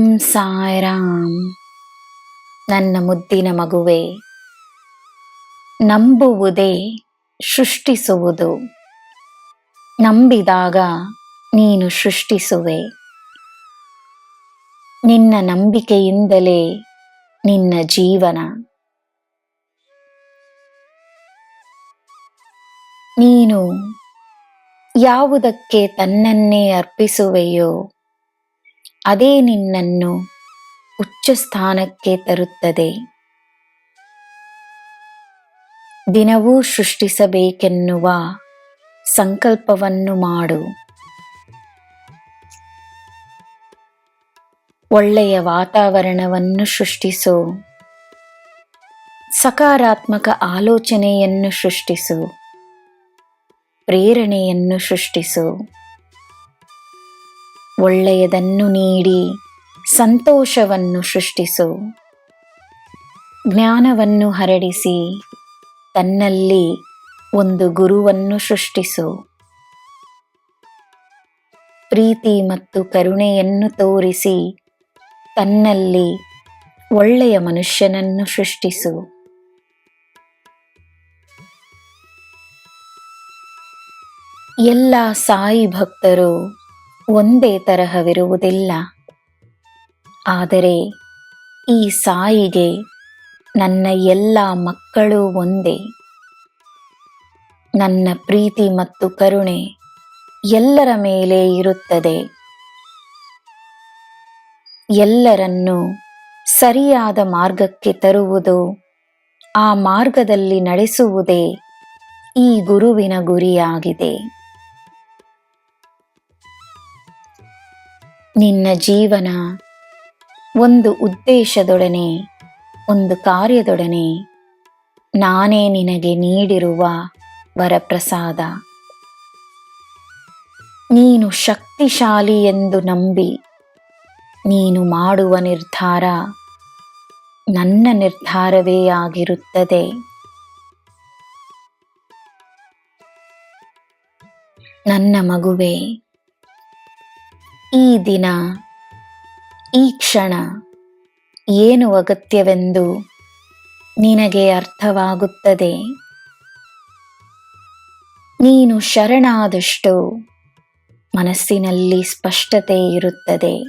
ಓಂ ಸಾಯಿರಾಮ್. ನನ್ನ ಮುದ್ದಿನ ಮಗುವೆ, ನಂಬುವುದೇ ಸೃಷ್ಟಿಸುವುದು. ನಂಬಿದಾಗ ನೀನು ಸೃಷ್ಟಿಸುವೆ. ನಿನ್ನ ನಂಬಿಕೆಯಿಂದಲೇ ನಿನ್ನ ಜೀವನ. ನೀನು ಯಾವುದಕ್ಕೆ ತನ್ನನ್ನೇ ಅರ್ಪಿಸುವೆಯೋ ಅದೇ ನಿನ್ನನ್ನು ಉಚ್ಚ ಸ್ಥಾನಕ್ಕೆ ತರುತ್ತದೆ. ದಿನವೂ ಸೃಷ್ಟಿಸಬೇಕೆನ್ನುವ ಸಂಕಲ್ಪವನ್ನು ಮಾಡು. ಒಳ್ಳೆಯ ವಾತಾವರಣವನ್ನು ಸೃಷ್ಟಿಸು. ಸಕಾರಾತ್ಮಕ ಆಲೋಚನೆಯನ್ನು ಸೃಷ್ಟಿಸು. ಪ್ರೇರಣೆಯನ್ನು ಸೃಷ್ಟಿಸು. ಒಳ್ಳೆಯದನ್ನು ನೀಡಿ ಸಂತೋಷವನ್ನು ಸೃಷ್ಟಿಸು. ಜ್ಞಾನವನ್ನು ಹರಡಿಸಿ ತನ್ನಲ್ಲಿ ಒಂದು ಗುರುವನ್ನು ಸೃಷ್ಟಿಸು. ಪ್ರೀತಿ ಮತ್ತು ಕರುಣೆಯನ್ನು ತೋರಿಸಿ ತನ್ನಲ್ಲಿ ಒಳ್ಳೆಯ ಮನುಷ್ಯನನ್ನು ಸೃಷ್ಟಿಸು. ಎಲ್ಲ ಸಾಯಿ ಭಕ್ತರು ಒಂದೇ ತರಹವಿರುವುದಿಲ್ಲ. ಆದರೆ ಈ ಸಾಯಿಗೆ ನನ್ನ ಎಲ್ಲ ಮಕ್ಕಳು ಒಂದೇ. ನನ್ನ ಪ್ರೀತಿ ಮತ್ತು ಕರುಣೆ ಎಲ್ಲರ ಮೇಲೆ ಇರುತ್ತದೆ. ಎಲ್ಲರನ್ನೂ ಸರಿಯಾದ ಮಾರ್ಗಕ್ಕೆ ತರುವುದು, ಆ ಮಾರ್ಗದಲ್ಲಿ ನಡೆಸುವುದೇ ಈ ಗುರುವಿನ ಗುರಿಯಾಗಿದೆ. ನಿನ್ನ ಜೀವನ ಒಂದು ಉದ್ದೇಶದೊಡನೆ, ಒಂದು ಕಾರ್ಯದೊಡನೆ ನಾನೇ ನಿನಗೆ ನೀಡಿರುವ ವರಪ್ರಸಾದ. ನೀನು ಶಕ್ತಿಶಾಲಿ ಎಂದು ನಂಬಿ ನೀನು ಮಾಡುವ ನಿರ್ಧಾರ ನನ್ನ ನಿರ್ಧಾರವೇ ಆಗಿರುತ್ತದೆ. ನನ್ನ ಮಗುವೇ, ಈ ದಿನ, ಈ ಕ್ಷಣ ಏನು ಅಗತ್ಯವೆಂದು ನಿನಗೆ ಅರ್ಥವಾಗುತ್ತದೆ. ನೀನು ಶರಣಾದಷ್ಟು ಮನಸ್ಸಿನಲ್ಲಿ ಸ್ಪಷ್ಟತೆ ಇರುತ್ತದೆ.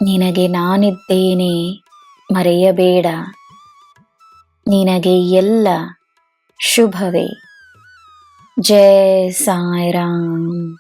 ನಿನಗೆ ನಾನಿದ್ದೇನೆ, ಮರೆಯಬೇಡ. ನಿನಗೆ ಎಲ್ಲ ಶುಭವೇ. ಜೈ ಸಾಯಿರಾಮ್.